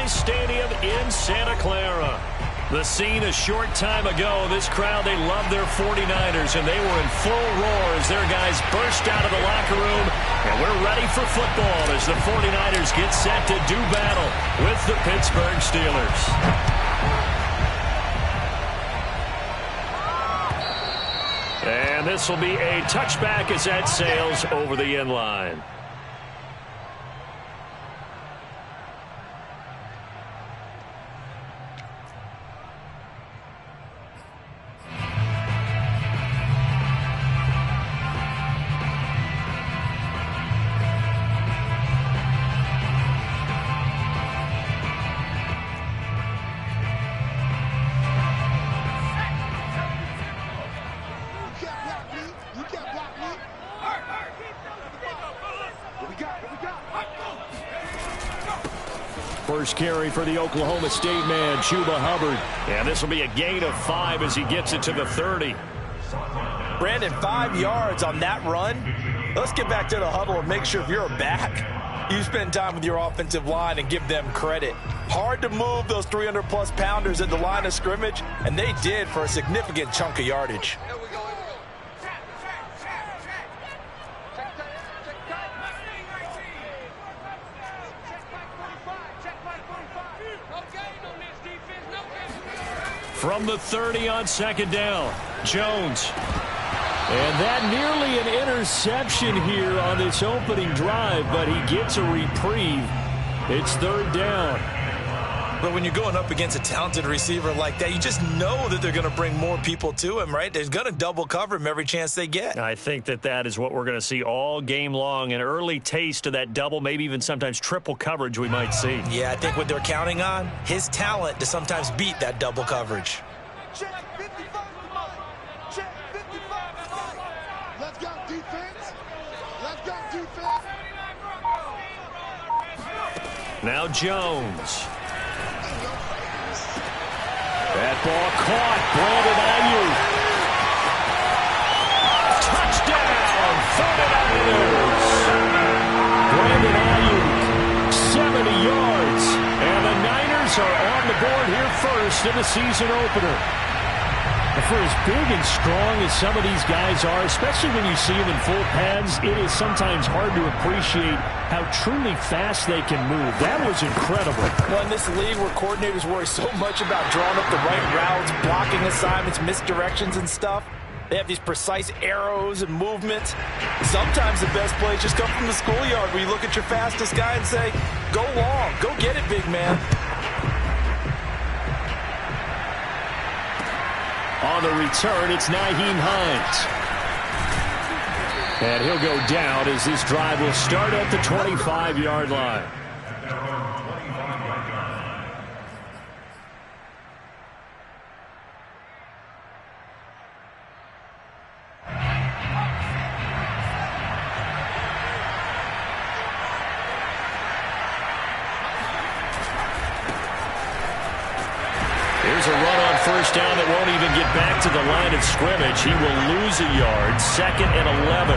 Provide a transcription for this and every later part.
Cowboys Stadium in Santa Clara. The scene a short time ago. This crowd, they love their 49ers, and they were in full roar as their guys burst out of the locker room. And we're ready for football as the 49ers get set to do battle with the Pittsburgh Steelers. And this will be a touchback as that sails over the end line. First carry for the Oklahoma State man, Chuba Hubbard. And this will be a gain of 5 as he gets it to the 30. Brandon, 5 yards on that run. Let's get back to the huddle and make sure if you're a back, you spend time with your offensive line and give them credit. Hard to move those 300-plus pounders at the line of scrimmage, and they did for a significant chunk of yardage. From the 30 on second down, Jones. And that nearly an interception here on this opening drive, but he gets a reprieve. It's third down. But when you're going up against a talented receiver like that, you just know that they're going to bring more people to him, right? They're going to double cover him every chance they get. I think that is what we're going to see all game long, an early taste of that double, maybe even sometimes triple coverage we might see. Yeah, I think what they're counting on, his talent to sometimes beat that double coverage. Check 55. Check 55. Let's go defense. Let's go defense. Now Jones. That ball caught. Brandon Ayuk. Touchdown, 49ers. Brandon Ayuk, 70 yards. And the Niners are on the board here first in the season opener. For as big and strong as some of these guys are, especially when you see them in full pads, it is sometimes hard to appreciate how truly fast they can move. That was incredible. Well, in this league where coordinators worry so much about drawing up the right routes, blocking assignments, misdirections and stuff, they have these precise arrows and movements. Sometimes the best plays just come from the schoolyard where you look at your fastest guy and say, go long, go get it, big man. On the return, it's Nyheim Hines. And he'll go down as this drive will start at the 25-yard line. Here's a run on first down that won't even get back to the line of scrimmage. He will lose a yard. 2nd and 11.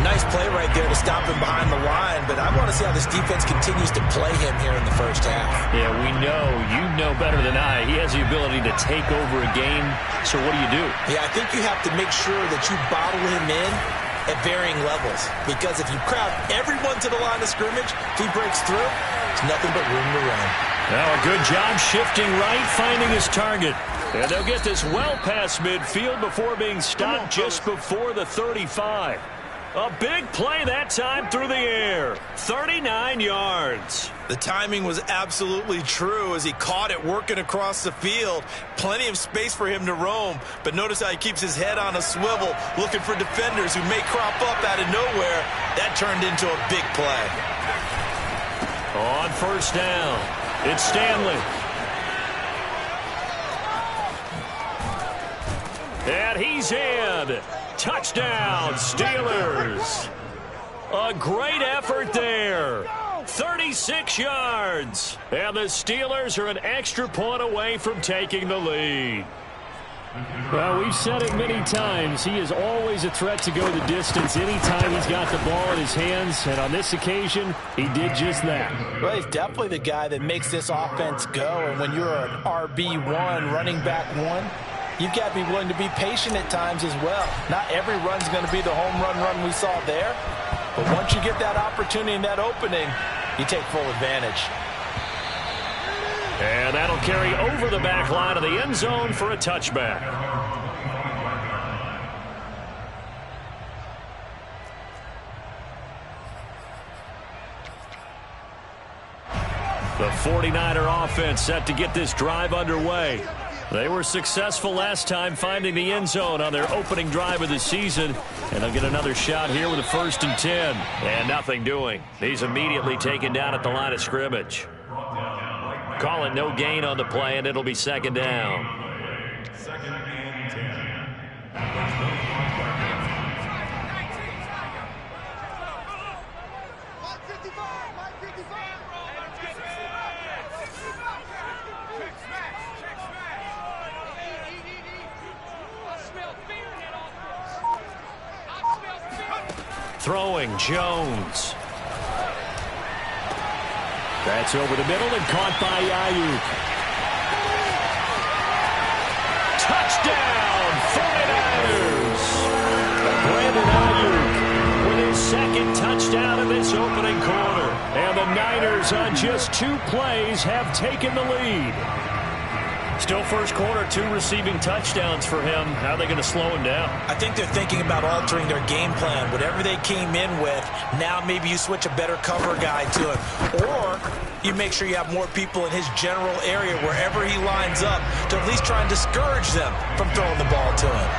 Nice play right there to stop him behind the line, but I want to see how this defense continues to play him here in the first half. Yeah, we know. You know better than I. He has the ability to take over a game. So what do? Yeah, I think you have to make sure that you bottle him in at varying levels, because if you crowd everyone to the line of scrimmage, if he breaks through, there's nothing but room to run. Now a good job shifting right, finding his target. And they'll get this well past midfield before being stopped just before the 35. A big play that time through the air. 39 yards. The timing was absolutely true as he caught it working across the field. Plenty of space for him to roam, but notice how he keeps his head on a swivel, looking for defenders who may crop up out of nowhere. That turned into a big play. On first down, it's Stanley. And he's in. Touchdown, Steelers. A great effort there. 36 yards. And the Steelers are an extra point away from taking the lead. Well, we've said it many times. He is always a threat to go the distance anytime he's got the ball in his hands. And on this occasion, he did just that. Well, he's definitely the guy that makes this offense go. And when you're an RB1, running back one, you've got to be willing to be patient at times as well. Not every run's going to be the home run we saw there. But once you get that opportunity and that opening, you take full advantage. And that'll carry over the back line of the end zone for a touchback. The 49er offense set to get this drive underway. They were successful last time finding the end zone on their opening drive of the season. And they'll get another shot here with a 1st and 10. And nothing doing. He's immediately taken down at the line of scrimmage. Call it no gain on the play, and it'll be 2nd down. 2nd and 10. Throwing Jones. That's over the middle and caught by Ayuk. Touchdown, 49ers! Brandon Ayuk with his 2nd touchdown of this opening quarter. And the Niners on just 2 plays have taken the lead. Still first quarter, 2 receiving touchdowns for him. How are they going to slow him down? I think they're thinking about altering their game plan. Whatever they came in with, now maybe you switch a better cover guy to him. Or you make sure you have more people in his general area wherever he lines up to at least try and discourage them from throwing the ball to him.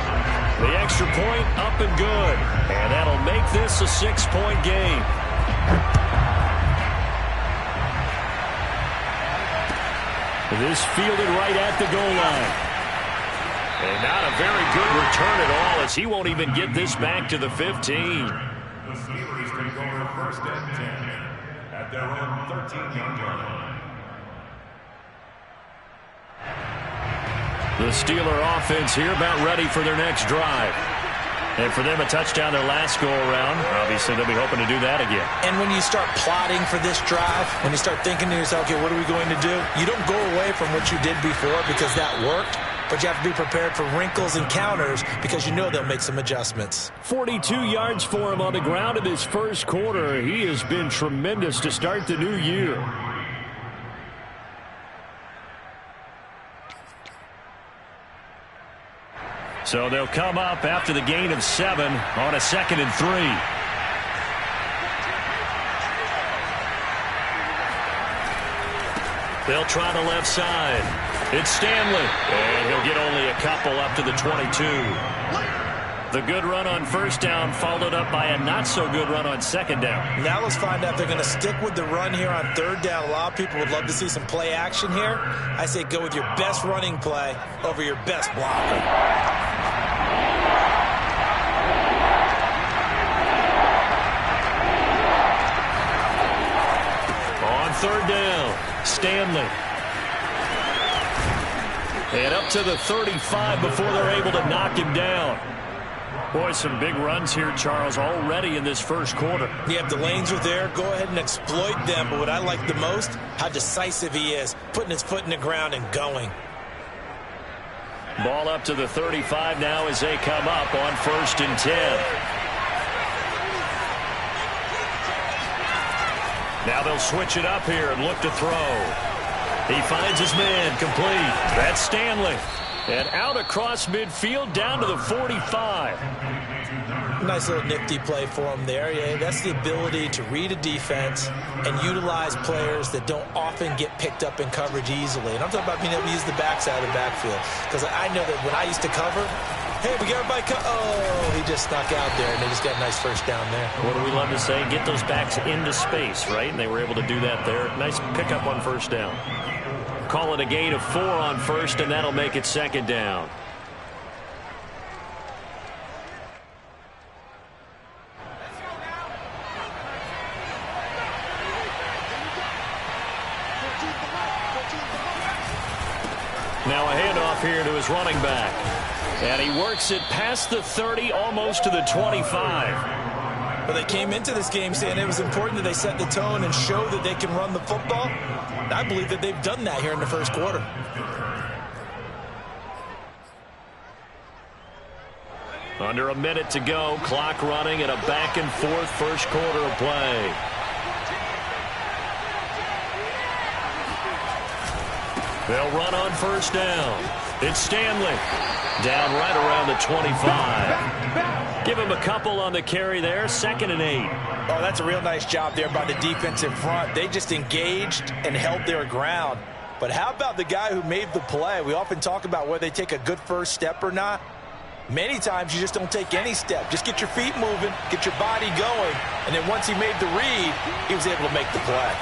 The extra point up and good. And that'll make this a 6-point game. This fielded right at the goal line. And not a very good return at all, as he won't even get this back to the 15. The Steelers take over 1st and 10 at their own 13-yard line. The Steeler offense here about ready for their next drive. And for them, a touchdown their last go-around. Obviously, they'll be hoping to do that again. And when you start plotting for this drive, when you start thinking to yourself, okay, what are we going to do? You don't go away from what you did before because that worked. But you have to be prepared for wrinkles and counters because you know they'll make some adjustments. 42 yards for him on the ground in this first quarter. He has been tremendous to start the new year. So they'll come up after the gain of 7 on a 2nd and 3. They'll try the left side. It's Stanley. And he'll get only a couple up to the 22. The good run on 1st down followed up by a not-so-good run on 2nd down. Now let's find out if they're going to stick with the run here on 3rd down. A lot of people would love to see some play action here. I say go with your best running play over your best blocker. On 3rd down, Stanley. And up to the 35 before they're able to knock him down. Boy, some big runs here, Charles, already in this first quarter. Yeah, if the lanes are there, go ahead and exploit them. But what I like the most, how decisive he is, putting his foot in the ground and going. Ball up to the 35 now as they come up on 1st and 10. Now they'll switch it up here and look to throw. He finds his man complete. That's Stanley. And out across midfield down to the 45. Nice little nifty play for him there. Yeah, that's the ability to read a defense and utilize players that don't often get picked up in coverage easily. And I'm talking about being able to use the backside of the backfield. Because I know that when I used to cover, hey, we got everybody oh, he just snuck out there, and they just got a nice 1st down there. What do we love to say? Get those backs into space, right? And they were able to do that there. Nice pickup on 1st down. Call it a gain of 4 on 1st, and that'll make it 2nd down. Now a handoff here to his running back. And he works it past the 30, almost to the 25. But they came into this game saying it was important that they set the tone and show that they can run the football. And I believe that they've done that here in the first quarter. Under a minute to go, clock running at a back-and-forth first quarter of play. They'll run on first down. It's Stanley. Down right around the 25. Give him a couple on the carry there. 2nd and 8. Oh, that's a real nice job there by the defensive front. They just engaged and held their ground. But how about the guy who made the play? We often talk about whether they take a good first step or not. Many times you just don't take any step. Just get your feet moving, get your body going, and then once he made the read, he was able to make the play.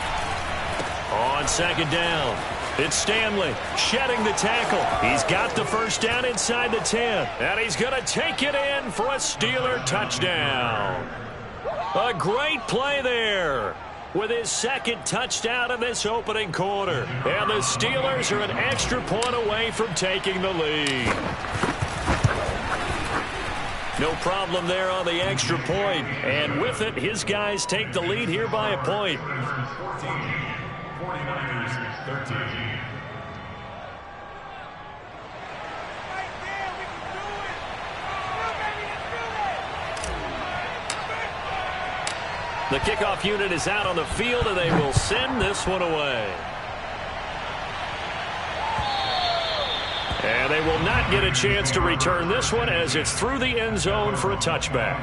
On 2nd down, it's Stanley shedding the tackle. He's got the first down inside the 10, and he's going to take it in for a Steeler touchdown. A great play there with his 2nd touchdown in this opening quarter. And the Steelers are an extra point away from taking the lead. No problem there on the extra point. And with it, his guys take the lead here by a point. 49ers 13. The kickoff unit is out on the field, and they will send this one away. And they will not get a chance to return this one as it's through the end zone for a touchback.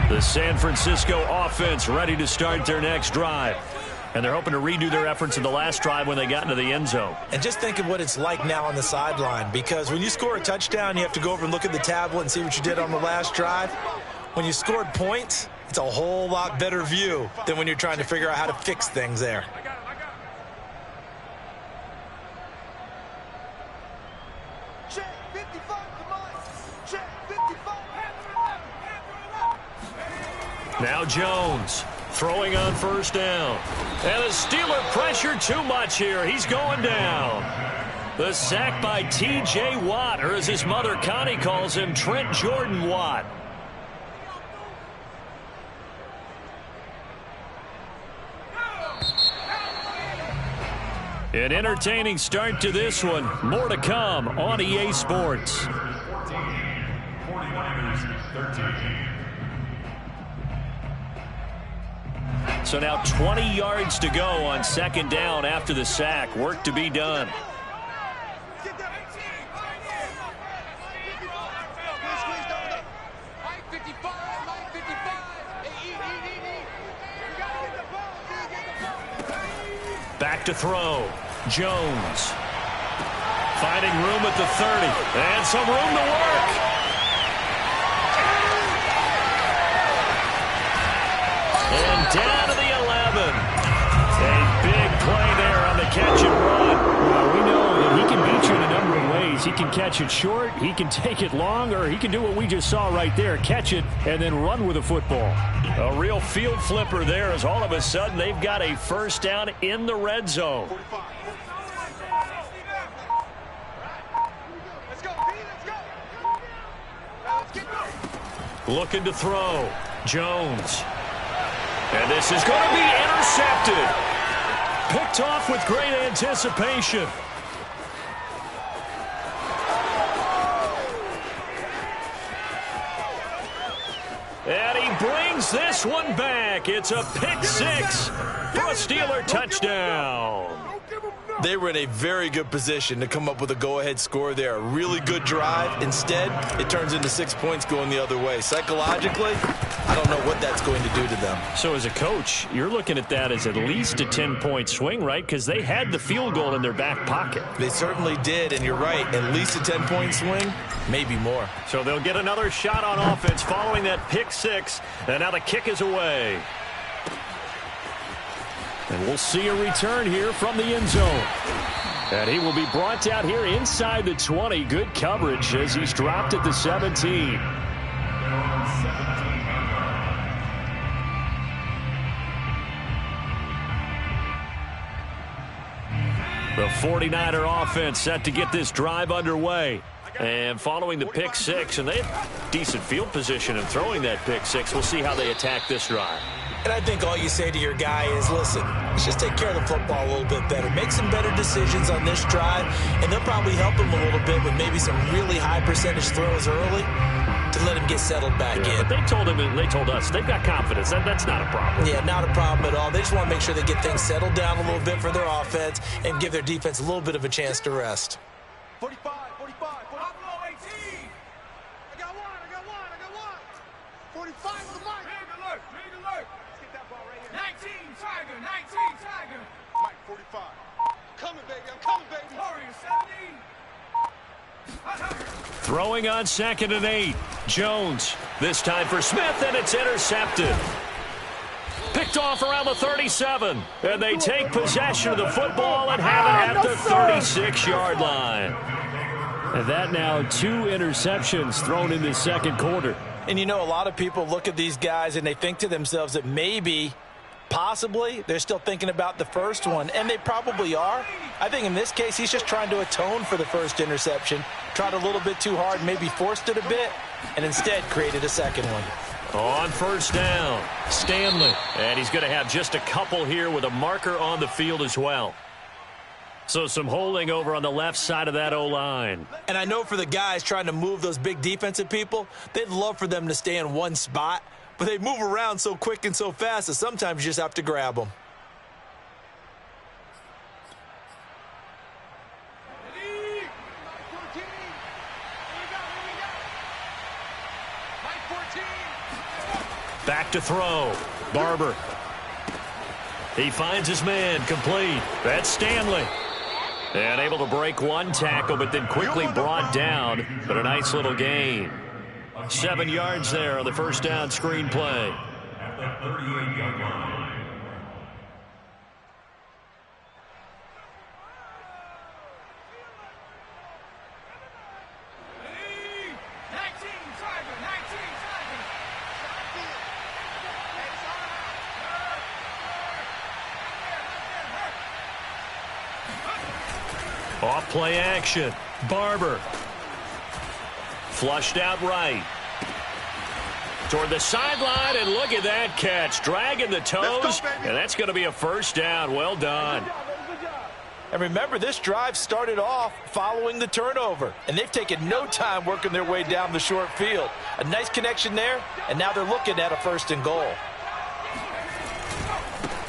The San Francisco offense ready to start their next drive. And they're hoping to redo their efforts in the last drive when they got into the end zone. And just think of what it's like now on the sideline, because when you score a touchdown, you have to go over and look at the tablet and see what you did on the last drive. When you scored points, it's a whole lot better view than when you're trying to figure out how to fix things there. Now Jones throwing on first down. And the Steeler pressure too much here. He's going down. The sack by T.J. Watt, or as his mother Connie calls him, Trent Jordan Watt. An entertaining start to this one. More to come on EA Sports. 49ers 13. So now 20 yards to go on 2nd down after the sack. Work to be done. Back to throw. Jones. Finding room at the 30. And some room to work. And down to the 11. A big play there on the catch and run. Well, we know that he can beat you in a number of ways. He can catch it short, he can take it long, or he can do what we just saw right there, catch it and then run with the football. A real field flipper there as all of a sudden they've got a first down in the red zone. Looking to throw. Jones. And this is going to be intercepted. Picked off with great anticipation. And he brings this one back. It's a pick six for a Steeler touchdown. They were in a very good position to come up with a go-ahead score there. A really good drive. Instead, it turns into 6 points going the other way. Psychologically, I don't know what that's going to do to them. So as a coach, you're looking at that as at least a 10-point swing, right? Because they had the field goal in their back pocket. They certainly did, and you're right. At least a 10-point swing, maybe more. So they'll get another shot on offense following that pick six. And now the kick is away. And we'll see a return here from the end zone. And he will be brought down here inside the 20. Good coverage as he's dropped at the 17. The 49er offense set to get this drive underway. And following the pick six, and they have decent field position in throwing that pick six. We'll see how they attack this drive. And I think all you say to your guy is, listen, let's just take care of the football a little bit better. Make some better decisions on this drive, and they'll probably help him a little bit with maybe some really high percentage throws early to let him get settled back in. But they told him, and they told us, they've got confidence. That's not a problem. Yeah, not a problem at all. They just want to make sure they get things settled down a little bit for their offense and give their defense a little bit of a chance to rest. 45, 45, 18. I got one. 45 with the mic. Big alert. Let's get that ball right here. 19 Tiger. Mike, 45. Coming, baby. I'm coming, baby. Warrior, 17. Throwing on 2nd and 8. Jones, this time for Smith, and it's intercepted. Picked off around the 37, and they take possession of the football and have it at the 36-yard line. And that now 2 interceptions thrown in the second quarter. And you know, a lot of people look at these guys and they think to themselves that maybe, possibly, they're still thinking about the first one, and they probably are. I think in this case, he's just trying to atone for the first interception, tried a little bit too hard, maybe forced it a bit, and instead created a second one. On first down, Stanley. And he's going to have just a couple here with a marker on the field as well. So some holding over on the left side of that O-line. And I know for the guys trying to move those big defensive people, they'd love for them to stay in one spot, but they move around so quick and so fast that sometimes you just have to grab them. Back to throw. Barber. He finds his man, complete. That's Stanley. And able to break one tackle, but then quickly brought down. But a nice little gain. 7 yards there on the first down screen play. At the 38-yard line. Off play action. Barber. Flushed out right. Toward the sideline, and look at that catch. Dragging the toes, and that's going to be a first down. Well done. And remember, this drive started off following the turnover, and they've taken no time working their way down the short field. A nice connection there, and now they're looking at a 1st and goal.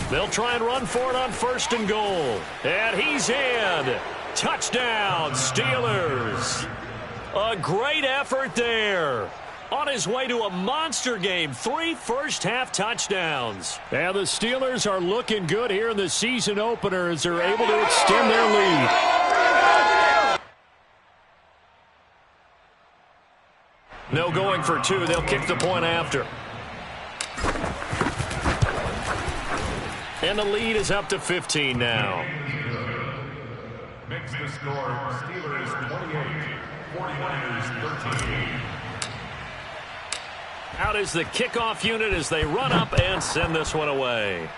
They'll try and run for it on 1st and goal. And he's in. Touchdown, Steelers. A great effort there. On his way to a monster game, 3 first-half touchdowns. And the Steelers are looking good here in the season opener as they're able to extend their lead. No going for 2. They'll kick the point after. And the lead is up to 15 now. Makes the score Steelers 28, 49ers 13. Out is the kickoff unit as they run up and send this one away.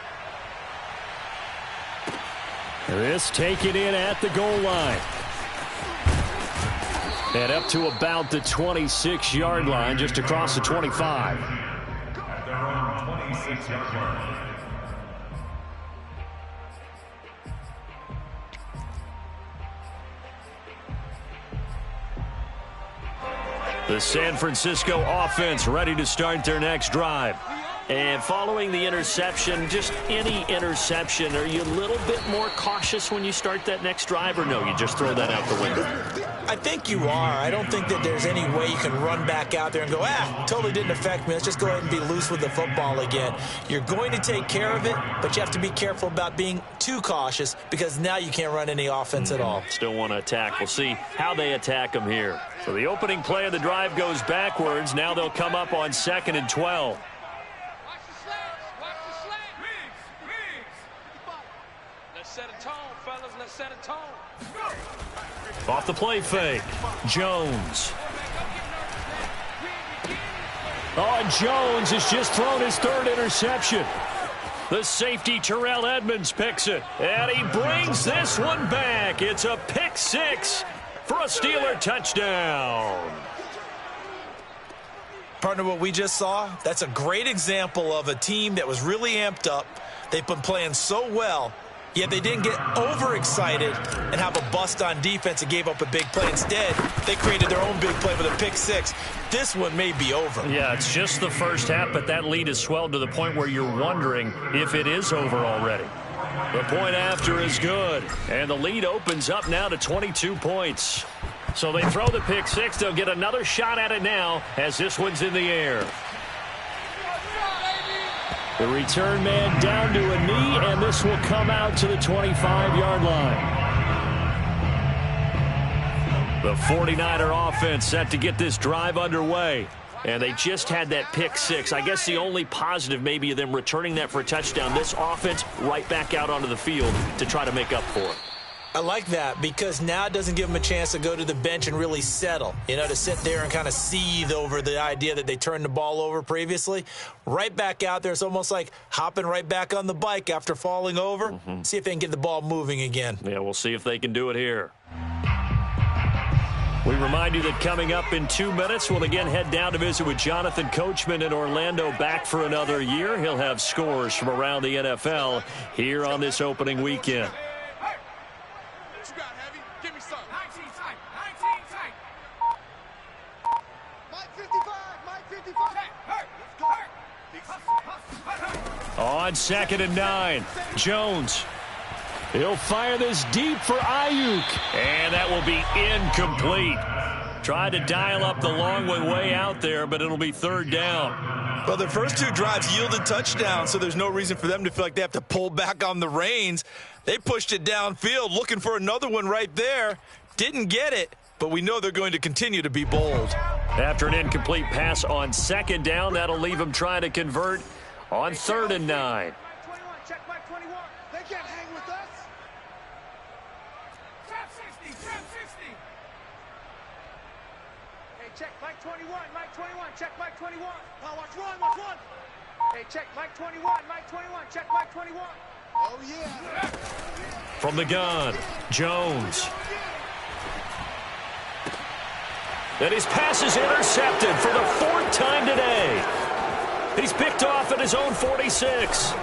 This taken in at the goal line. And up to about the 26-yard line, just across the 25. At their own 26-yard line. The San Francisco offense ready to start their next drive. And following the interception, just any interception, are you a little bit more cautious when you start that next drive, or no, you just throw that out the window? I think you are. I don't think that there's any way you can run back out there and go, totally didn't affect me. Let's just go ahead and be loose with the football again. You're going to take care of it, but you have to be careful about being too cautious because now you can't run any offense at all. Still want to attack. We'll see how they attack them here. So the opening play of the drive goes backwards. Now they'll come up on 2nd and 12. Set a tone, fellas. Let's set a tone. Off the play fake. Jones. Oh, Jones has just thrown his third interception. The safety, Terrell Edmonds, picks it. And he brings this one back. It's a pick six for a Steeler touchdown. Partner, what we just saw, that's a great example of a team that was really amped up. They've been playing so well, yet they didn't get overexcited and have a bust on defense and gave up a big play. Instead, they created their own big play with a pick six. This one may be over. Yeah, it's just the first half, but that lead has swelled to the point where you're wondering if it is over already. The point after is good, and the lead opens up now to 22 points. So they throw the pick six. They'll get another shot at it now as this one's in the air. The return man down to a knee, and this will come out to the 25-yard line. The 49er offense set to get this drive underway. And they just had that pick six. I guess the only positive maybe of them returning that for a touchdown. This offense right back out onto the field to try to make up for it. I like that because now it doesn't give them a chance to go to the bench and really settle, to sit there and kind of seethe over the idea that they turned the ball over previously. Right back out there, it's almost like hopping right back on the bike after falling over. See if they can get the ball moving again. Yeah, we'll see if they can do it here. We remind you that coming up in 2 minutes, we'll again head down to visit with Jonathan Coachman in Orlando, back for another year. He'll have scores from around the NFL here on this opening weekend. On 2nd and 9, Jones. He'll fire this deep for Ayuk. And that will be incomplete. Tried to dial up the long way out there, but it'll be 3rd down. Well, the first 2 drives yielded touchdowns, so there's no reason for them to feel like they have to pull back on the reins. They pushed it downfield, looking for another one right there. Didn't get it, but we know they're going to continue to be bold. After an incomplete pass on 2nd down, that'll leave them trying to convert on 3rd and 9. Check Mike 21. They can't hang with us. Trap 60. Hey, check Mike 21. Mike 21. Check Mike 21. Oh, watch one. Hey, check Mike 21. Mike 21. Check Mike 21. Oh, yeah. From the gun, Jones. And his pass is intercepted for the 4th time today. He's picked off at his own 46.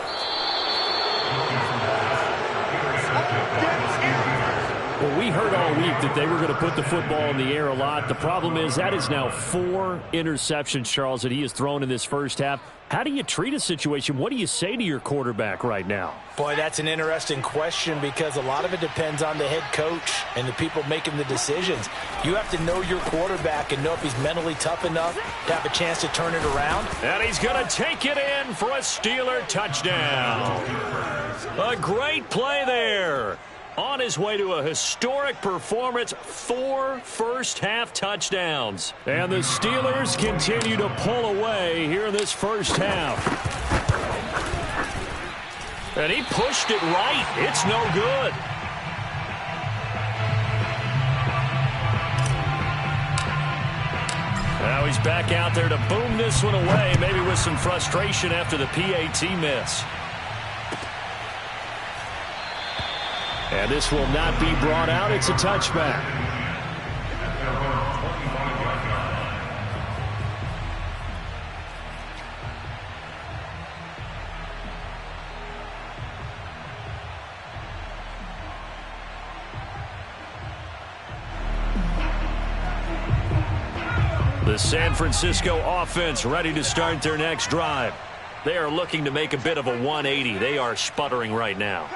Well, we heard all week that they were going to put the football in the air a lot. The problem is that is now 4 interceptions, Charles, that he has thrown in this first half. How do you treat a situation? What do you say to your quarterback right now? Boy, that's an interesting question because a lot of it depends on the head coach and the people making the decisions. You have to know your quarterback and know if he's mentally tough enough to have a chance to turn it around. And he's going to take it in for a Steeler touchdown. A great play there. On his way to a historic performance, 4 first-half touchdowns. And the Steelers continue to pull away here in this first half. And he pushed it right. It's no good. Now he's back out there to boom this one away, maybe with some frustration after the PAT miss. And this will not be brought out. It's a touchback. The San Francisco offense ready to start their next drive. They are looking to make a bit of a 180. They are sputtering right now.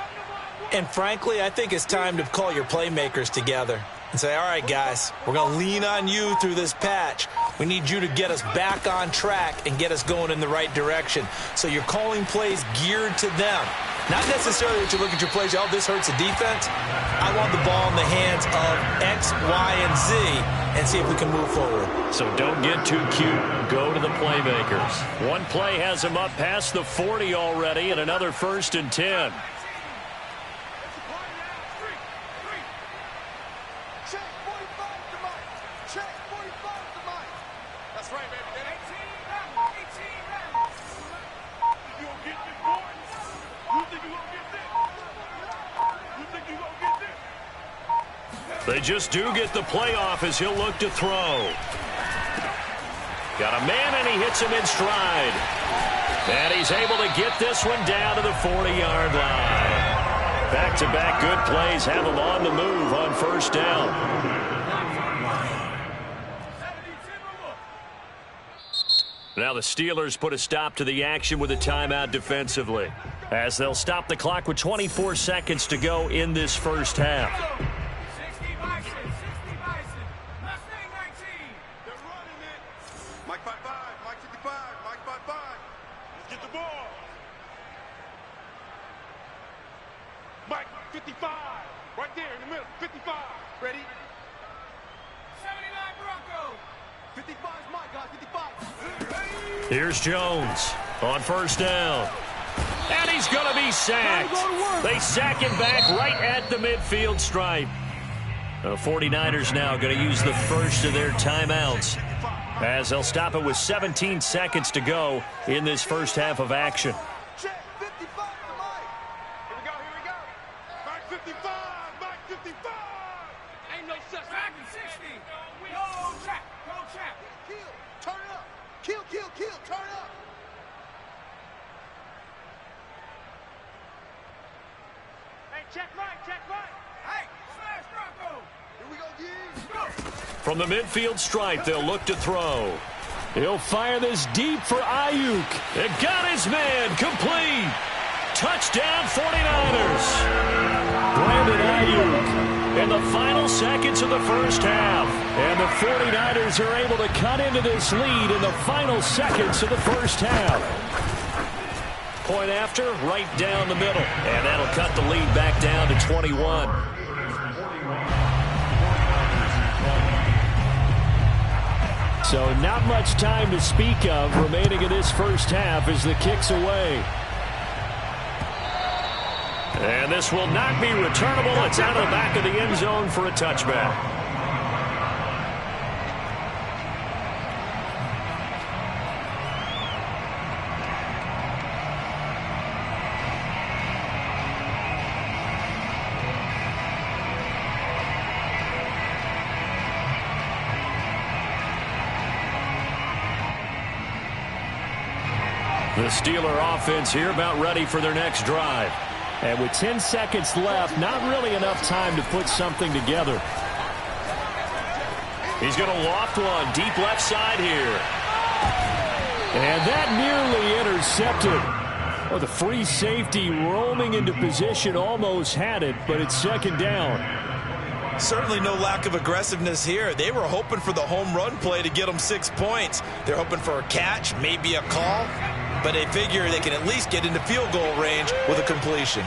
And frankly, I think it's time to call your playmakers together and say, all right, guys, we're going to lean on you through this patch. We need you to get us back on track and get us going in the right direction. So you're calling plays geared to them. Not necessarily that you look at your plays, oh, this hurts the defense. I want the ball in the hands of X, Y, and Z and see if we can move forward. So don't get too cute. Go to the playmakers. One play has him up past the 40 already and another 1st and 10. Check, 45 to the mic. That's right, baby. 18 rounds. You gonna get this, boy? You think you gonna get this? You think you gonna get this? They just do get the playoff as he'll look to throw. Got a man, and he hits him in stride. And he's able to get this one down to the 40-yard line. Back-to-back good plays have him on the move on first down. Now the Steelers put a stop to the action with a timeout defensively, as they'll stop the clock with 24 seconds to go in this first half. 60 Bison. Mustang 19. They're running it. Mike 55, Mike 55, Mike 55. Let's get the ball. Mike 55, right there in the middle. 55. Ready? 79 Broncos. 55 is Mike, guys. 55. Here's Jones on first down. And he's going to be sacked. They sack him back right at the midfield stripe. The 49ers now going to use the first of their timeouts, as they'll stop it with 17 seconds to go in this first half of action. Check, 55 to Mike. Here we go. Mike 55, Mike 55. Ain't no such back in 60. Go check. Kill, turn it up. Kill, turn it up. Hey, check right. Hey, smash Bronco. Here we go, G's. From the midfield stripe, they'll look to throw. He'll fire this deep for Ayuk. It got his man complete. Touchdown 49ers. Brandon Ayuk In the final seconds of the first half. and the 49ers are able to cut into this lead in the final seconds of the first half. Point after, right down the middle. And that'll cut the lead back down to 21. So not much time to speak of remaining in this first half as the kick's away. And this will not be returnable. It's out of the back of the end zone for a touchback. The Steeler offense here about ready for their next drive. And with 10 seconds left, not really enough time to put something together. He's going to loft one deep left side here. And that nearly intercepted. Well, the free safety roaming into position almost had it, but it's second down. Certainly no lack of aggressiveness here. They were hoping for the home run play to get them 6 points. They're hoping for a catch, maybe a call, but they figure they can at least get into field goal range with a completion.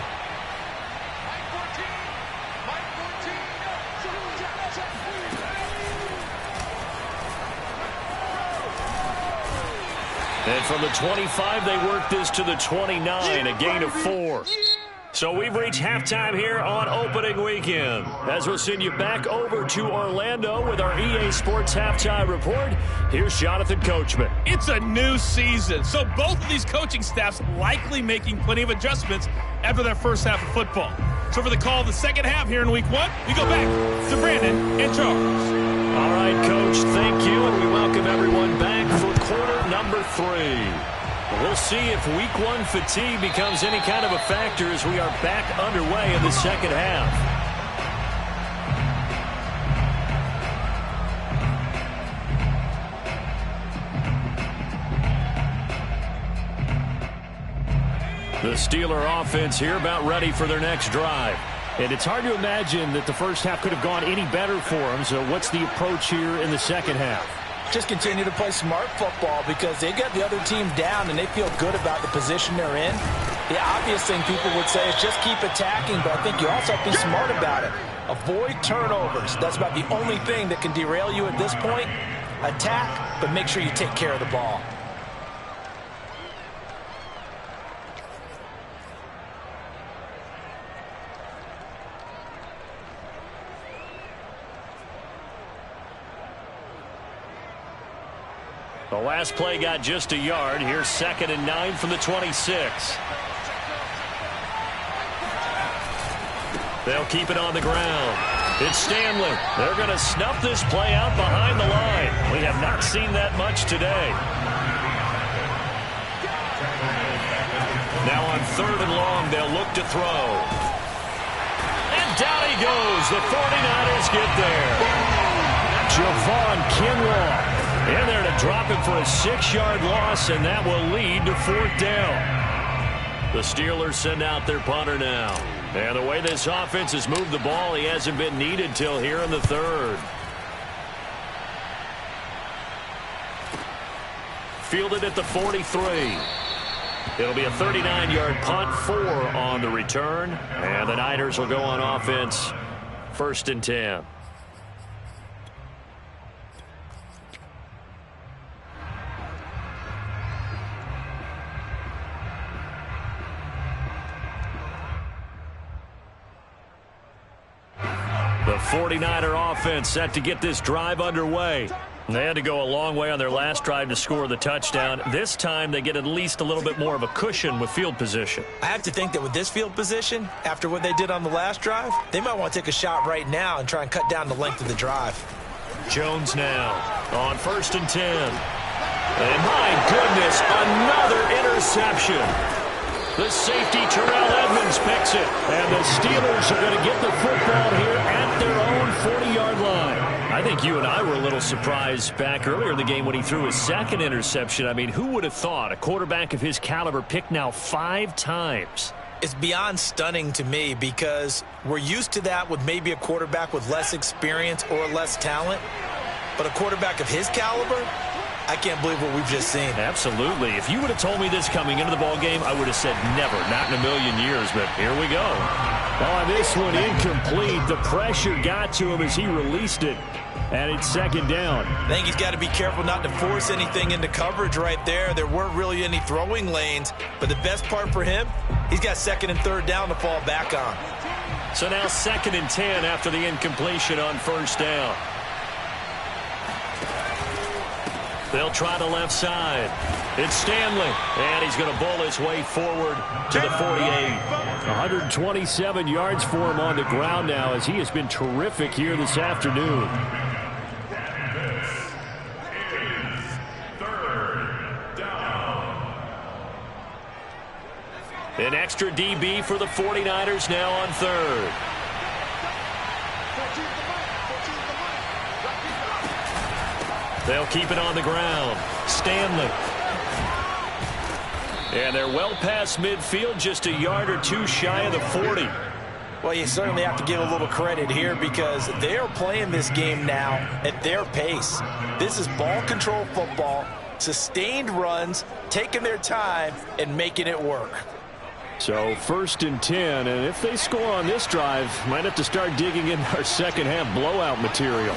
And from the 25, they work this to the 29, a gain of 4. So we've reached halftime here on opening weekend. As we'll send you back over to Orlando with our EA Sports Halftime Report, here's Jonathan Coachman. It's a new season, so both of these coaching staffs likely making plenty of adjustments after their first half of football. So for the call of the second half here in Week 1, we go back to Brandon and Charles. All right, Coach, thank you, and we welcome everyone back for quarter number 3. We'll see if Week 1 fatigue becomes any kind of a factor as we are back underway in the second half. The Steeler offense here about ready for their next drive. And it's hard to imagine that the first half could have gone any better for them. So what's the approach here in the second half? Just continue to play smart football because they got the other team down and they feel good about the position they're in. The obvious thing people would say is just keep attacking, but I think you also have to be smart about it. Avoid turnovers. That's about the only thing that can derail you at this point. Attack, but make sure you take care of the ball. The last play got just a yard. Here's 2nd and 9 from the 26. They'll keep it on the ground. It's Stanley. They're going to snuff this play out behind the line. We have not seen that much today. Now on 3rd and long, they'll look to throw. And down he goes. The 49ers get there. Javon Kinlaw In there to drop him for a 6-yard loss, and that will lead to 4th down. The Steelers send out their punter now. And the way this offense has moved the ball, he hasn't been needed till here in the 3rd. Fielded at the 43. It'll be a 39-yard punt, 4 on the return. And the Niners will go on offense, 1st and 10. The 49er offense set to get this drive underway. They had to go a long way on their last drive to score the touchdown. This time they get at least a little bit more of a cushion with field position. I have to think that with this field position, after what they did on the last drive, they might want to take a shot right now and try and cut down the length of the drive. Jones now on 1st and 10. And my goodness, another interception. The safety, Terrell Edmonds, picks it. And the Steelers are going to get the football here at their own 40-yard line. I think you and I were a little surprised back earlier in the game when he threw his 2nd interception. I mean, who would have thought a quarterback of his caliber picked now 5 times? It's beyond stunning to me because we're used to that with maybe a quarterback with less experience or less talent. But a quarterback of his caliber, I can't believe what we've just seen. Absolutely. If you would have told me this coming into the ball game, I would have said never, not in a million years, but here we go. Oh, this one incomplete. The pressure got to him as he released it, and it's 2nd down. I think he's got to be careful not to force anything into coverage right there. There weren't really any throwing lanes, but the best part for him, he's got 2nd and 3rd down to fall back on. So now 2nd and 10 after the incompletion on 1st down. They'll try the left side. It's Stanley, and he's going to bowl his way forward to the 48. 127 yards for him on the ground now as he has been terrific here this afternoon. An extra DB for the 49ers now on 3rd. They'll keep it on the ground. Stanley. And they're well past midfield, just a yard or 2 shy of the 40. Well, you certainly have to give a little credit here because they're playing this game now at their pace. This is ball control football, sustained runs, taking their time, and making it work. So 1st and 10, and if they score on this drive, might have to start digging in our second half blowout material.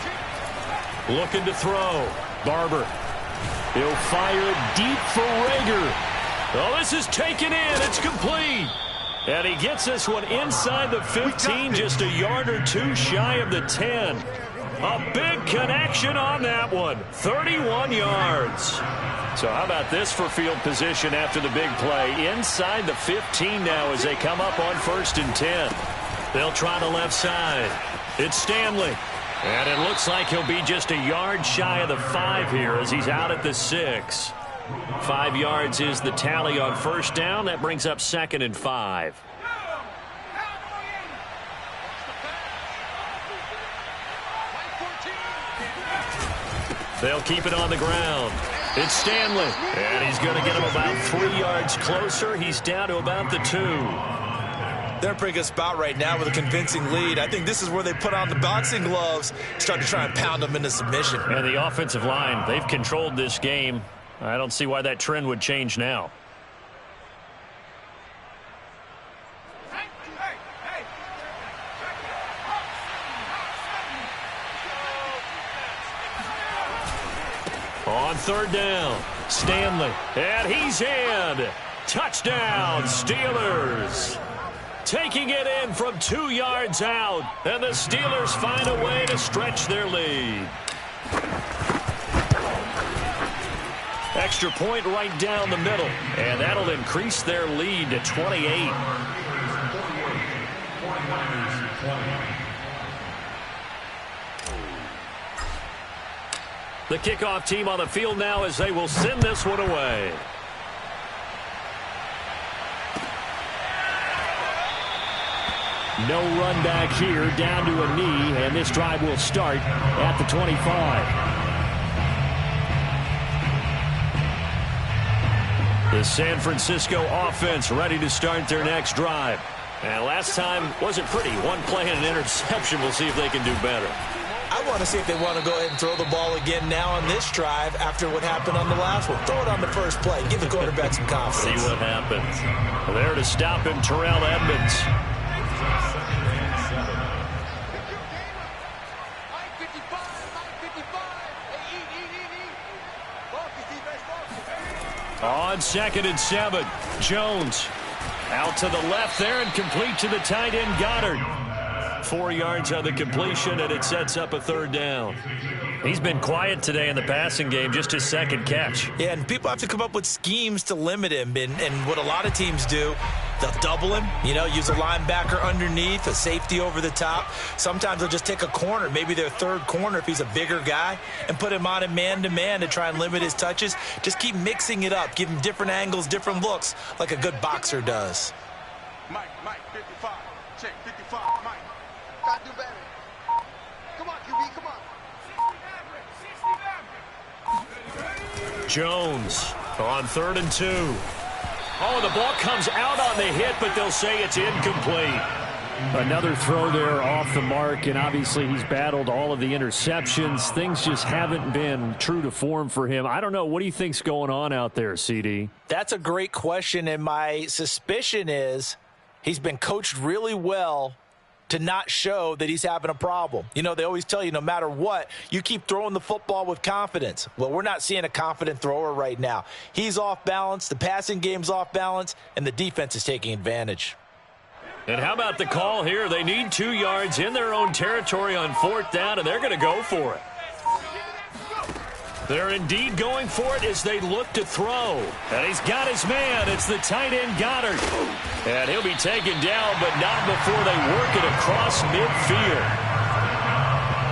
Looking to throw. Barber. He'll fire deep for Rager. Oh, this is taken in. It's complete. And he gets this one inside the 15, just a yard or 2 shy of the 10. A big connection on that one. 31 yards. So how about this for field position after the big play? Inside the 15 now as they come up on 1st and 10. They'll try the left side. It's Stanley. And it looks like he'll be just a yard shy of the 5 here as he's out at the 6. 5 yards is the tally on 1st down. That brings up 2nd and 5. They'll keep it on the ground. It's Stanley. And he's going to get him about 3 yards closer. He's down to about the 2. They're in a pretty good spot right now with a convincing lead. I think this is where they put on the boxing gloves, start to try and pound them into submission. And the offensive line, they've controlled this game. I don't see why that trend would change now. On 3rd down, Stanley, and he's in. Touchdown, Steelers. Taking it in from 2 yards out, and the Steelers find a way to stretch their lead. Extra point right down the middle, and that'll increase their lead to 28. The kickoff team on the field now as they will send this one away. No run back here, down to a knee, and this drive will start at the 25. The San Francisco offense ready to start their next drive. And last time wasn't pretty. One play and an interception. We'll see if they can do better. I want to see if they want to go ahead and throw the ball again now on this drive after what happened on the last one. Throw it on the first play. Give the quarterback some confidence. See what happens. There to stop him, Terrell Edmonds. On 2nd and 7, Jones out to the left there and complete to the tight end Goddard. 4 yards on the completion, and it sets up a 3rd down. He's been quiet today in the passing game, just his 2nd catch. Yeah, and people have to come up with schemes to limit him, and what a lot of teams do, they'll double him, use a linebacker underneath, a safety over the top. Sometimes they'll just take a corner, maybe their 3rd corner if he's a bigger guy, and put him on a man-to-man to try and limit his touches. Just keep mixing it up, give him different angles, different looks, like a good boxer does. Mike, 55. Check, 55, Mike. Gotta do better. Come on, QB, come on. Jones on 3rd and 2. Oh, the ball comes out on the hit, but they'll say it's incomplete. Another throw there off the mark, and obviously he's battled all of the interceptions. Things just haven't been true to form for him. I don't know. What do you think's going on out there, CD? That's a great question, and my suspicion is he's been coached really well to not show that he's having a problem. They always tell you no matter what, you keep throwing the football with confidence. Well, we're not seeing a confident thrower right now. He's off balance, the passing game's off balance, and the defense is taking advantage. And how about the call here? They need 2 yards in their own territory on 4th down, and they're going to go for it. They're indeed going for it as they look to throw. And he's got his man. It's the tight end Goddard. And he'll be taken down, but not before they work it across midfield.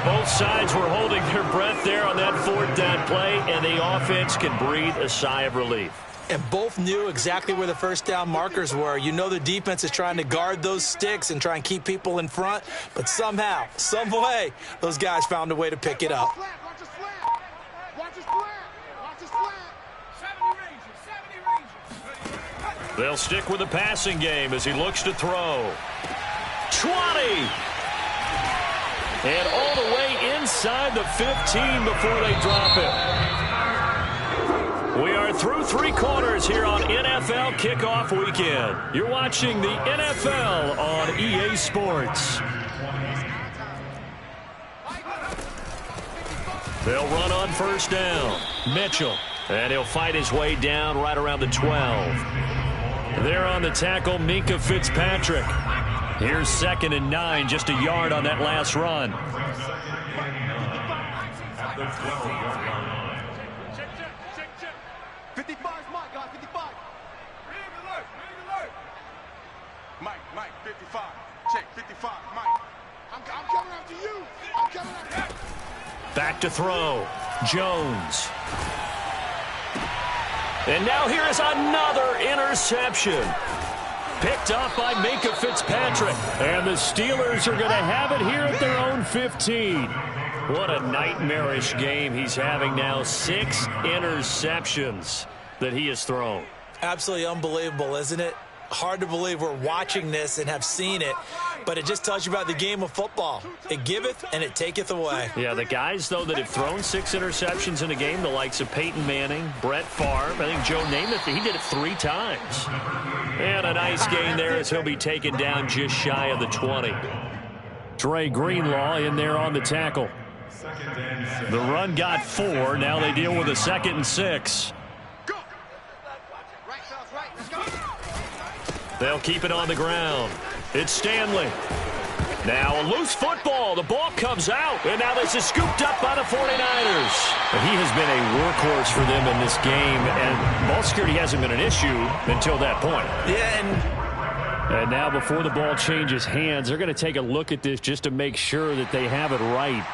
Both sides were holding their breath there on that 4th down play, and the offense can breathe a sigh of relief. And both knew exactly where the 1st down markers were. The defense is trying to guard those sticks and try and keep people in front. But somehow, some way, those guys found a way to pick it up. They'll stick with the passing game as he looks to throw. 20! And all the way inside the 15 before they drop it. We are through 3 quarters here on NFL Kickoff Weekend. You're watching the NFL on EA Sports. They'll run on 1st down. Mitchell. And he'll fight his way down right around the 12. There on the tackle, Minkah Fitzpatrick. Here's 2nd and 9, just a yard on that last run. Check. 55's Mike, guys, 55. Ring alert. Mike, 55. Check, 55, Mike. I'm coming after you. I'm coming after you. Back to throw. Jones. And now here is another interception. Picked off by Minkah Fitzpatrick. And the Steelers are going to have it here at their own 15. What a nightmarish game he's having now. 6 interceptions that he has thrown. Absolutely unbelievable, isn't it? Hard to believe we're watching this and have seen it, but it just tells you about the game of football. It giveth and it taketh away. Yeah, the guys, though, that have thrown 6 interceptions in a game, the likes of Peyton Manning, Brett Favre, I think Joe Namath, he did it 3 times. And a nice gain there as he'll be taken down just shy of the 20. Dre Greenlaw in there on the tackle. The run got 4. Now they deal with a 2nd and 6. They'll keep it on the ground. It's Stanley. Now a loose football. The ball comes out. And now this is scooped up by the 49ers. He has been a workhorse for them in this game. And ball security hasn't been an issue until that point. Yeah, and now before the ball changes hands, they're going to take a look at this just to make sure that they have it right.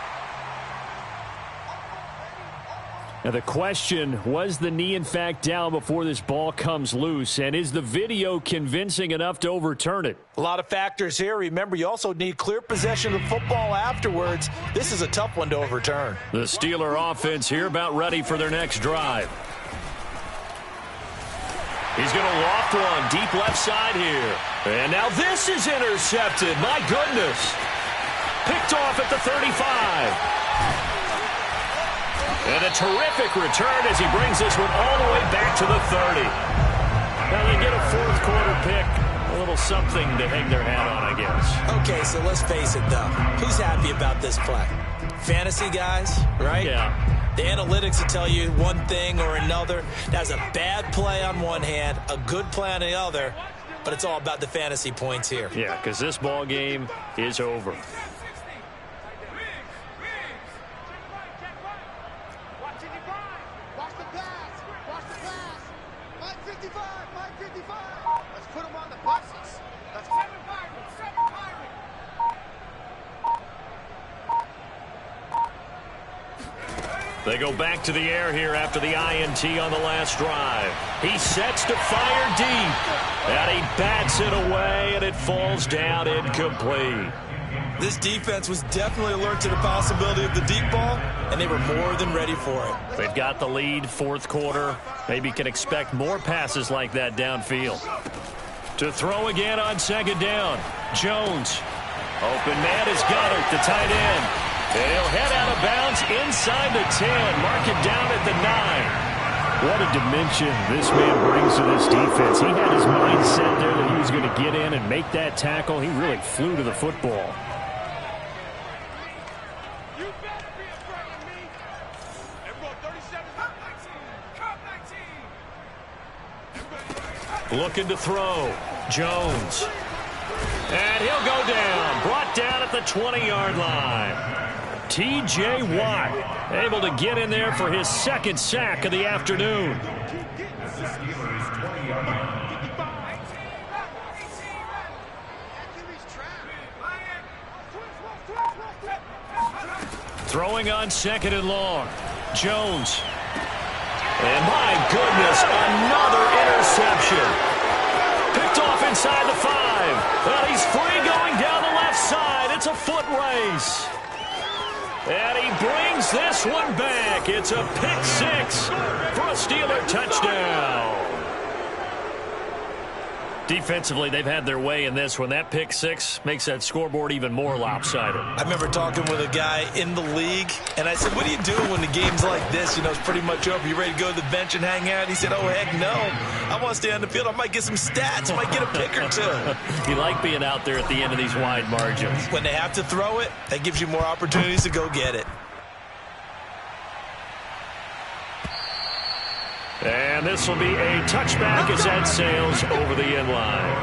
Now the question, was the knee in fact down before this ball comes loose? And is the video convincing enough to overturn it? a lot of factors here. Remember, you also need clear possession of the football afterwards. This is a tough one to overturn. The Steeler offense here about ready for their next drive. He's going to loft one deep left side here. And now this is intercepted. My goodness. Picked off at the 35. And a terrific return as he brings this one all the way back to the 30. Now they get a fourth quarter pick. A little something to hang their hat on, I guess. Okay, so let's face it, though. Who's happy about this play? Fantasy guys, right? Yeah. The analytics will tell you one thing or another. That's a bad play on one hand, a good play on the other, but it's all about the fantasy points here. Yeah, because this ball game is over. Watch the pass. Watch the pass. Mike 55. Mike 55. Let's put him on the buses. Let's go. 7 Pirates. 7 Pirates. They go back to the air here after the INT on the last drive. He sets to fire deep. And he bats it away, and it falls down incomplete. This defense was definitely alert to the possibility of the deep ball, and they were more than ready for it. They've got the lead, fourth quarter. Maybe can expect more passes like that downfield. To throw again on second down. Jones. Open man is Goddard, the tight end. And he'll head out of bounds inside the 10. Mark it down at the 9. What a dimension this man brings to this defense. He had his mind set there that he was going to get in and make that tackle. He really flew to the football. You better be afraid of me. Everyone 37. Cut 19. Cut 19. Looking to throw. Jones. And he'll go down. Brought down at the 20-yard line. T.J. Watt able to get in there for his second sack of the afternoon. Throwing on second and long. Jones. And my goodness, another interception. Picked off inside the 5. Well, he's free going down the left side. It's a foot race. And he brings this one back. It's a pick 6 for a Steeler touchdown. Defensively, they've had their way in this one. That pick 6 makes that scoreboard even more lopsided. I remember talking with a guy in the league, and I said, what do you do when the game's like this? You know, it's pretty much over. You ready to go to the bench and hang out? He said, oh, heck no. I want to stay on the field. I might get some stats. I might get a pick or two. You like being out there at the end of these wide margins. When they have to throw it, that gives you more opportunities to go get it. And this will be a touchback as that sails over the end line.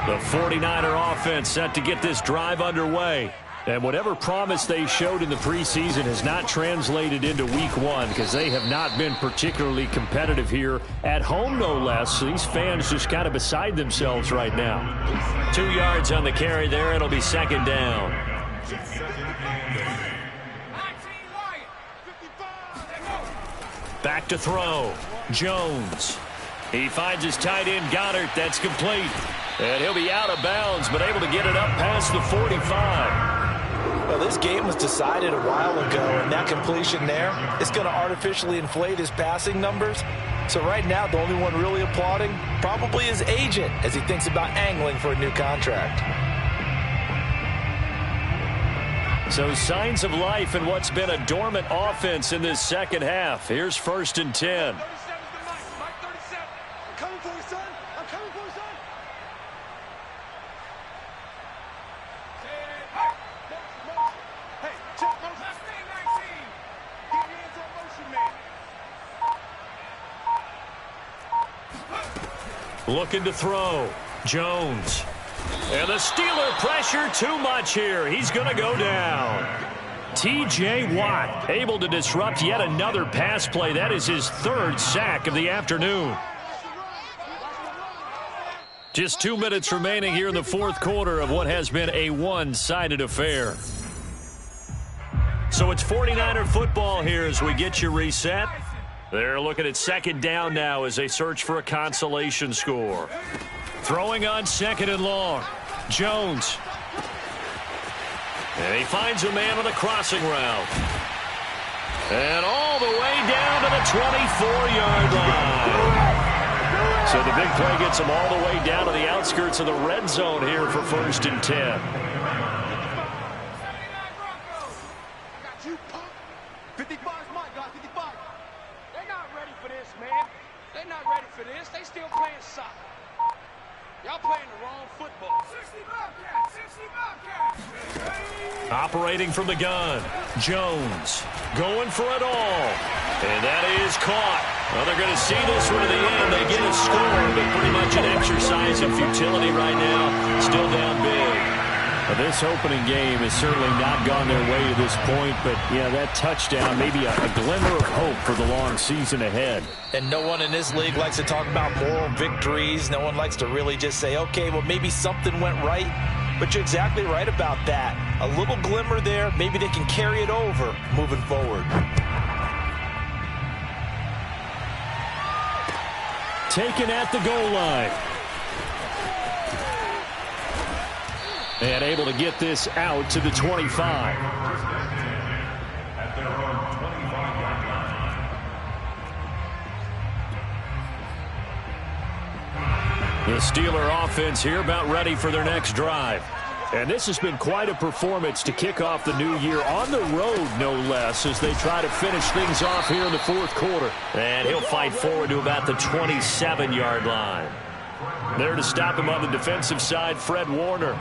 The 49er offense set to get this drive underway. And whatever promise they showed in the preseason has not translated into week 1 because they have not been particularly competitive here at home, no less. So these fans just kind of beside themselves right now. 2 yards on the carry there. It'll be second down. Back to throw. Jones. He finds his tight end, Goddard. That's complete. And he'll be out of bounds, but able to get it up past the 45. Well, this game was decided a while ago, and that completion there is going to artificially inflate his passing numbers. So right now, the only one really applauding probably his agent as he thinks about angling for a new contract. So signs of life in what's been a dormant offense in this second half. Here's 1st and 10. 37 to Mike 37. I'm coming for you, son. I'm coming for you, son. Hey, check motion. Let's stay 19. Get your hands on motion, man. Looking to throw. Jones. And the Steeler pressure too much here. He's going to go down. T.J. Watt able to disrupt yet another pass play. That is his third sack of the afternoon. Just 2 minutes remaining here in the fourth quarter of what has been a one-sided affair. So it's 49er football here as we get you reset. They're looking at second down now as they search for a consolation score. Throwing on second and long. Jones. And he finds a man on the crossing route. And all the way down to the 24-yard line. So the big play gets him all the way down to the outskirts of the red zone here for 1st and 10. 55's mine, guys, 55. They're not ready for this, man. They're not ready for this. They still playing soccer. Y'all playing the wrong football. 60 Bobcats, 60 Bobcats. Operating from the gun. Jones going for it all. And that is caught. Well, they're going to see this one to the end. They get a score, but pretty much an exercise in futility right now. Still down big. Well, this opening game has certainly not gone their way to this point, but, yeah, that touchdown, maybe a glimmer of hope for the long season ahead. And no one in this league likes to talk about moral victories. No one likes to really just say, okay, well, maybe something went right. But you're exactly right about that. A little glimmer there. Maybe they can carry it over moving forward. Taken at the goal line. And able to get this out to the 25. The Steeler offense here about ready for their next drive. And this has been quite a performance to kick off the new year on the road, no less, as they try to finish things off here in the fourth quarter. And he'll fight forward to about the 27-yard line. There to stop him on the defensive side, Fred Warner.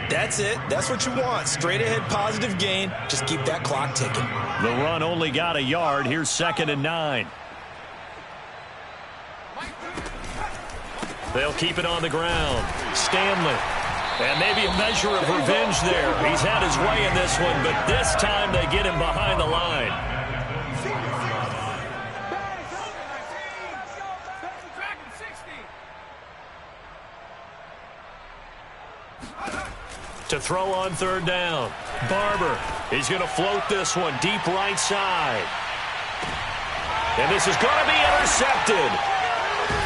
That's it. That's what you want. Straight ahead positive gain. Just keep that clock ticking. The run only got a yard. Here's 2nd and 9. They'll keep it on the ground. Stanley. And maybe a measure of revenge there. He's had his way in this one, but this time they get him behind the line. To throw on 3rd down. Barber. He's going to float this one deep right side. And this is going to be intercepted.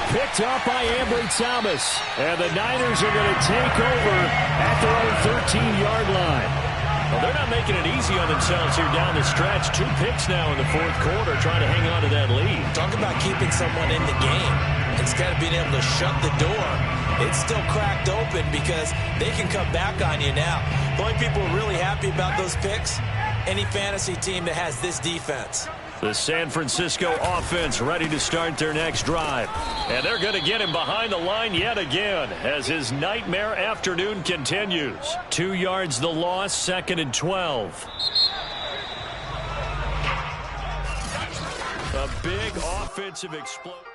Picked up by Ambry Thomas. And the Niners are going to take over at their own 13-yard line. Well, they're not making it easy on themselves here down the stretch. 2 picks now in the fourth quarter, trying to hang on to that lead. Talk about keeping someone in the game. Instead of being able to shut the door, it's still cracked open because they can come back on you now. The only people really happy about those picks, any fantasy team that has this defense. The San Francisco offense ready to start their next drive. And they're going to get him behind the line yet again as his nightmare afternoon continues. 2 yards the loss, 2nd and 12. A big offensive explosion.